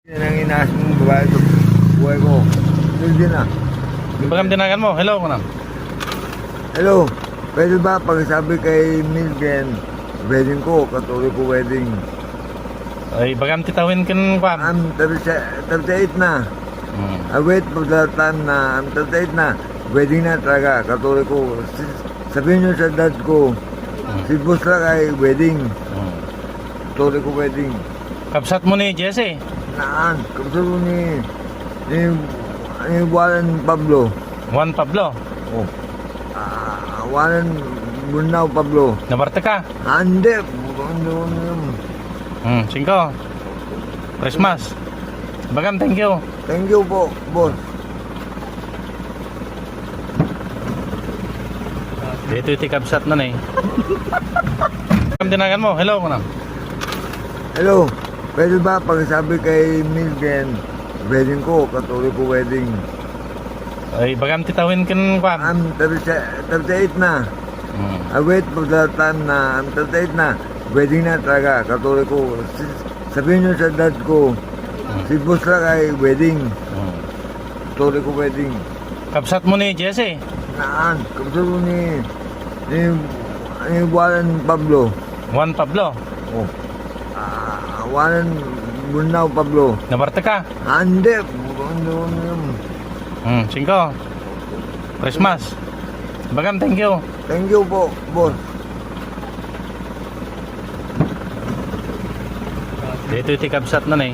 Yan ang inaas mong babae ito. Buhay ko. Hindi na. Bagam tinagan mo. Hello, kunam. Hello. Pwede ba pagsabi kay Milgen, wedding ko, katuloy ko wedding. Ay, bagam titawin kan kwan. I'm 38 na. Wait, pagdatan na. I'm 38 na. Wedding na talaga. Katuloy ko. Sabihin nyo sa dad ko, si boss lang ay wedding. Katuloy ko wedding. Kapsat mo ni Jesse. Naan? Kapsat mo ni Warren Pablo. Juan Pablo. Oh. Warren Bunao Pablo. Nabarte ka. Hindi. 5. Christmas. Bagam, thank you. Thank you po, boss. Dito iti kapsat na eh. Bagam tinagan mo. Hello, kunam. Hello. Pwede ba pagsabi kay Milgen, wedding ko, katuloy ko wedding. Ay, bagam titawin kan kwan. I'm 38 na. Wait, pagdatan na. I'm 38 na. Wedding na talaga. Katuloy ko. Sabihin nyo sa dad ko, si boss lang ay wedding. Katuloy ko wedding. Kapsat mo ni Jesse. Naan? Kapsat mo ni Warren Pablo. Juan Pablo. Oh. Warren Bunao Pablo. Nabarte ka. Hindi. 5. Christmas. Bagam, thank you. Thank you po, boss. Dito iti kapsat na eh.